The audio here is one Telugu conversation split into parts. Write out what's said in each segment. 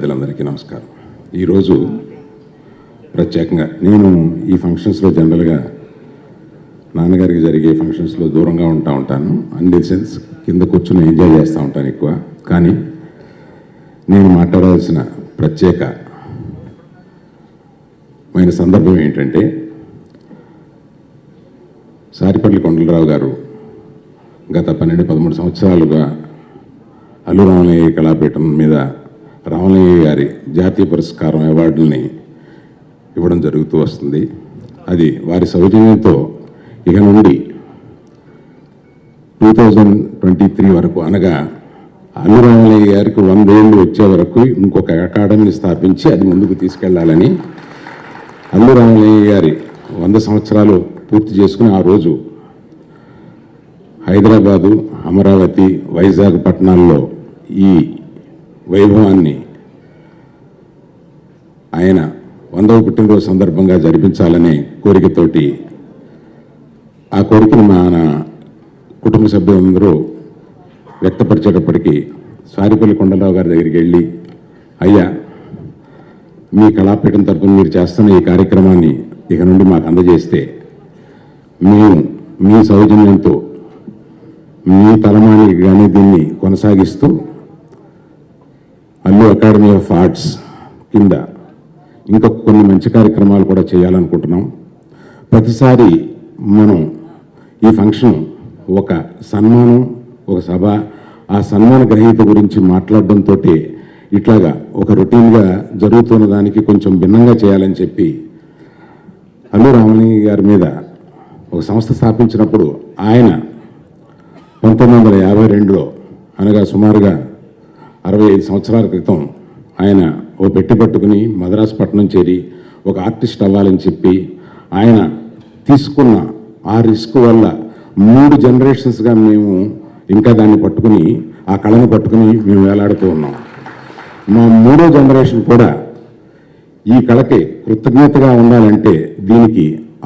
ప్రజలందరికీ నమస్కారం. ఈరోజు ప్రత్యేకంగా నేను ఈ ఫంక్షన్స్లో జనరల్గా నాన్నగారికి జరిగే ఫంక్షన్స్లో దూరంగా ఉంటాను. ఇన్ ది సెన్స్ కింద కూర్చొని ఎంజాయ్ చేస్తూ ఉంటాను ఎక్కువ. కానీ నేను మాట్లాడాల్సిన ప్రత్యేకమైన సందర్భం ఏంటంటే, సారిపల్లి కొండలరావు గారు గత 12-13 సంవత్సరాలుగా అల్లు రామలింగయ్య కళాపీఠం మీద రామలింగయ్య గారి జాతీయ పురస్కారం అవార్డుల్ని ఇవ్వడం జరుగుతూ వస్తుంది. అది వారి సౌజన్యంతో ఇక నుండి 2023 వరకు, అనగా అల్లు రామలింగయ్య గారికి 100 ఏళ్ళు వచ్చే వరకు ఇంకొక అకాడమీని స్థాపించి అది ముందుకు తీసుకెళ్లాలని, అల్లు రామలింగయ్య గారి 100 సంవత్సరాలు పూర్తి చేసుకుని ఆ రోజు హైదరాబాదు, అమరావతి, వైజాగ్ పట్టణాల్లో ఈ వైభవాన్ని ఆయన 100వ పుట్టినరోజు సందర్భంగా జరిపించాలనే కోరికతోటి, ఆ కోరికను మన కుటుంబ సభ్యులందరూ వ్యక్తపరిచేటప్పటికీ సారిపల్లి కొండలరావు గారి దగ్గరికి వెళ్ళి, అయ్యా, మీ కళాపీఠం తరపున మీరు చేస్తున్న ఈ కార్యక్రమాన్ని ఇక నుండి మాకు అందజేస్తే మేము మీ సౌజన్యంతో మీ తలమానికి కానీ దీన్ని కొనసాగిస్తూ అల్లు అకాడమీ ఆఫ్ ఆర్ట్స్ కింద ఇంకా కొన్ని మంచి కార్యక్రమాలు కూడా చేయాలనుకుంటున్నాం. ప్రతిసారి మనం ఈ ఫంక్షన్ ఒక సన్మానం, ఒక సభ, ఆ సన్మాన గ్రహీత గురించి మాట్లాడడంతో ఇట్లాగా ఒక రొటీన్గా జరుగుతున్న దానికి కొంచెం భిన్నంగా చేయాలని చెప్పి అల్లు రామలింగయ్య గారి మీద ఒక సంస్థ స్థాపించినప్పుడు ఆయన 1952లో, అనగా సుమారుగా 65 సంవత్సరాల క్రితం ఆయన ఓ పెట్టి పట్టుకుని మద్రాసు పట్టణం చేరి ఒక ఆర్టిస్ట్ అవ్వాలని చెప్పి ఆయన తీసుకున్న ఆ రిస్క్ వల్ల 3 జనరేషన్స్గా మేము ఇంకా దాన్ని పట్టుకుని, ఆ కళను పట్టుకుని మేము వేలాడుతూ ఉన్నాం. మా 3వ జనరేషన్ కూడా ఈ కళకి కృతజ్ఞతగా ఉండాలంటే దీనికి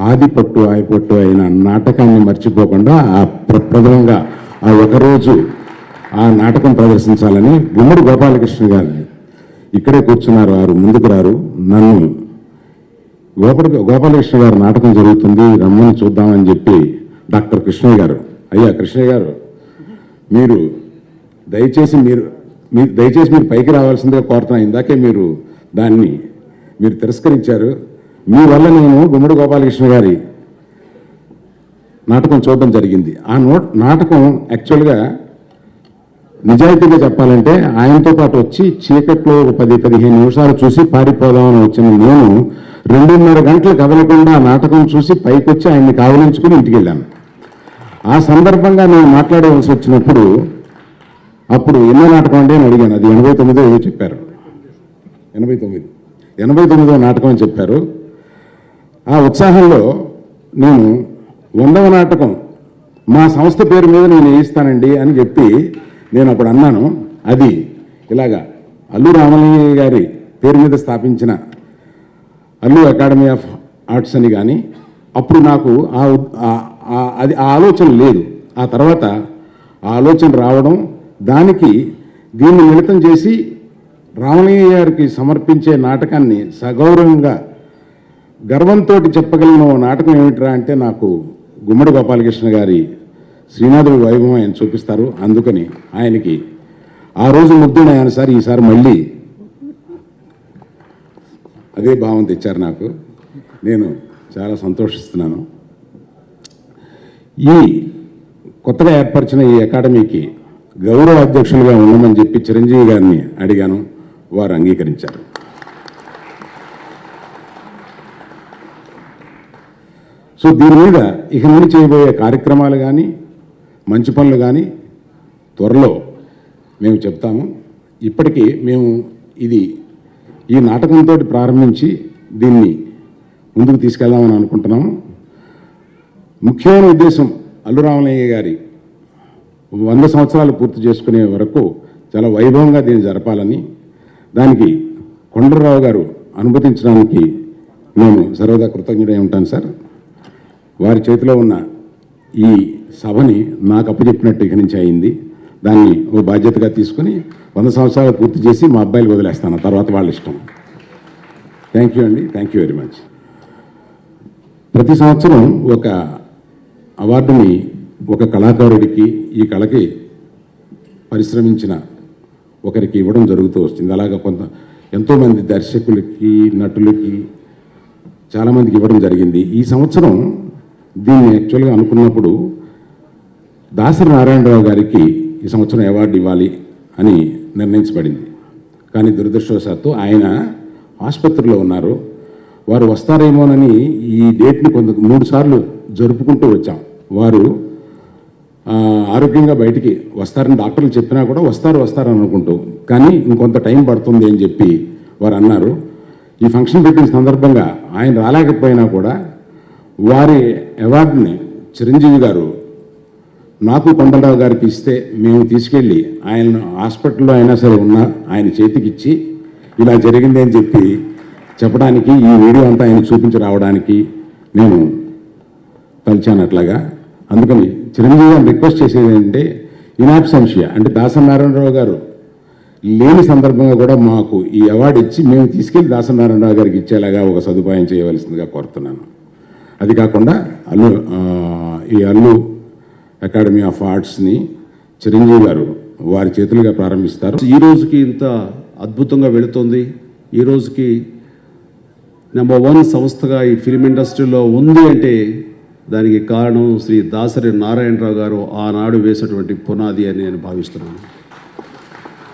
ఆదిపట్టు ఆయపట్టు అయిన నాటకాన్ని మర్చిపోకుండా ఆ ప్రధానంగా ఆ ఒకరోజు ఆ నాటకం ప్రదర్శించాలని గుమ్మడి గోపాలకృష్ణ గారిని, ఇక్కడే కూర్చున్నారు, వారు ముందుకు రారు, నన్ను గోపాలకృష్ణ గారు నాటకం జరుగుతుంది రమ్మని చూద్దామని చెప్పి డాక్టర్ కృష్ణయ్య గారు, అయ్యా కృష్ణయ్య గారు, మీరు దయచేసి మీరు పైకి రావాల్సిందిగా కోరుతున్నా, ఇందాకే మీరు దాన్ని తిరస్కరించారు. మీ వల్ల నేను గుమ్మడి గోపాలకృష్ణ గారి నాటకం చూడడం జరిగింది. ఆ నాటకం యాక్చువల్గా నిజాయితీగా చెప్పాలంటే ఆయనతో పాటు వచ్చి చీకట్లో 10-15 నిమిషాలు చూసి పారిపోదామని వచ్చిన నేను 2:30 గంటలు కదలకుండా ఆ నాటకం చూసి పైకి వచ్చి ఆయన్ని కావలించుకుని ఇంటికి వెళ్ళాను. ఆ సందర్భంగా నేను మాట్లాడవలసి వచ్చినప్పుడు, అప్పుడు ఎన్నో నాటకం అంటే అని అడిగాను. అది 89 ఏదో చెప్పారు, 89వ నాటకం అని చెప్పారు. ఆ ఉత్సాహంలో నేను 100వ నాటకం మా సంస్థ పేరు మీద నేను వేయిస్తానండి అని చెప్పి నేను అప్పుడు అన్నాను. అది ఇలాగా అల్లు రామలింగయ్య గారి పేరు మీద స్థాపించిన అల్లు అకాడమీ ఆఫ్ ఆర్ట్స్ అని. కానీ అప్పుడు నాకు అది ఆ ఆలోచన లేదు. ఆ తర్వాత ఆ ఆలోచన రావడం, దానికి దీన్ని మిళితం చేసి రామలింగయ్య గారికి సమర్పించే నాటకాన్ని సగౌరవంగా గర్వంతో చెప్పగలిగిన నాటకం ఏమిట్రా అంటే, నాకు గుమ్మడి గోపాలకృష్ణ గారి శ్రీనాథుడి వైభవం ఆయన చూపిస్తారు. అందుకని ఆయనకి ఆ రోజు ముగ్ధుడయ్యాను సార్. ఈసారి మళ్ళీ అదే భావం తెచ్చారు నాకు. నేను చాలా సంతోషిస్తున్నాను. ఈ కొత్తగా ఏర్పరిచిన ఈ అకాడమీకి గౌరవ అధ్యక్షులుగా ఉండమని చెప్పి చిరంజీవి గారిని అడిగాను. వారు అంగీకరించారు. సో దీని మీద ఇక నుండి చేయబోయే కార్యక్రమాలు కానీ మంచి పనులు కానీ త్వరలో మేము చెప్తాము. ఇప్పటికీ మేము ఈ నాటకంతో ప్రారంభించి దీన్ని ముందుకు తీసుకెళ్దామని అనుకుంటున్నాము. ముఖ్యమైన ఉద్దేశం అల్లు రామలింగయ్య గారి 100 సంవత్సరాలు పూర్తి చేసుకునే వరకు చాలా వైభవంగా దీన్ని జరపాలని, దానికి కొండలరావు గారు అనుమతించడానికి నేను సర్వదా కృతజ్ఞుడై ఉంటాను సార్. వారి చేతిలో ఉన్న ఈ సభని నాకు అప్పచెప్పినట్టు ఇక నుంచి అయింది. దాన్ని ఓ బాధ్యతగా తీసుకుని 100 సంవత్సరాలు పూర్తి చేసి మా అబ్బాయిలు వదిలేస్తాను, తర్వాత వాళ్ళ ఇష్టం. థ్యాంక్ యూ అండి, థ్యాంక్ యూ వెరీ మచ్. ప్రతి సంవత్సరం ఒక అవార్డుని ఒక కళాకారుడికి, ఈ కళకి పరిశ్రమించిన ఒకరికి ఇవ్వడం జరుగుతూ వస్తుంది. అలాగా ఎంతోమంది దర్శకులకి, నటులకి, చాలామందికి ఇవ్వడం జరిగింది. ఈ సంవత్సరం దీన్ని యాక్చువల్గా అనుకున్నప్పుడు దాసరి నారాయణరావు గారికి ఈ సంవత్సరం అవార్డు ఇవ్వాలి అని నిర్ణయించబడింది. కానీ దురదృష్టవశాత్తు ఆయన ఆసుపత్రిలో ఉన్నారు. వారు వస్తారేమోనని ఈ డేట్ని 3 సార్లు జరుపుకుంటూ వచ్చాం. వారు ఆరోగ్యంగా బయటికి వస్తారని డాక్టర్లు చెప్పినా కూడా వస్తారు అనుకుంటూ, కానీ ఇంకొంత టైం పడుతుంది అని చెప్పి వారు అన్నారు. ఈ ఫంక్షన్ పెట్టిన సందర్భంగా ఆయన రాలేకపోయినా కూడా వారి అవార్డుని చిరంజీవి గారు నాకు కొండలరావు గారికి ఇస్తే మేము తీసుకెళ్ళి ఆయన హాస్పిటల్లో అయినా సరే ఉన్నా ఆయన చేతికి ఇచ్చి ఇలా జరిగింది అని చెప్పి చెప్పడానికి, ఈ వీడియో అంతా ఆయన చూపించి రావడానికి నేను తలిచాను అట్లాగా. అందుకని చిరంజీవి గారిని రిక్వెస్ట్ చేసేది ఏంటంటే, ఇనాబ్సెన్షియా అంటే దాసరి నారాయణరావు గారు లేని సందర్భంగా కూడా మాకు ఈ అవార్డు ఇచ్చి మేము తీసుకెళ్ళి దాసరి నారాయణరావు గారికి ఇచ్చేలాగా ఒక సదుపాయం చేయవలసిందిగా కోరుతున్నాను. అది కాకుండా ఈ అల్లు అకాడమీ ఆఫ్ ఆర్ట్స్ని చిరంజీవి గారు వారి చేతులుగా ప్రారంభిస్తారు. ఈ రోజుకి ఇంత అద్భుతంగా వెళుతుంది. ఈ రోజుకి నెంబర్ 1 సంస్థగా ఈ ఫిలిం ఇండస్ట్రీలో ఉంది అంటే దానికి కారణం శ్రీ దాసరి నారాయణరావు గారు ఆనాడు వేసినటువంటి పునాది అని నేను భావిస్తున్నాను.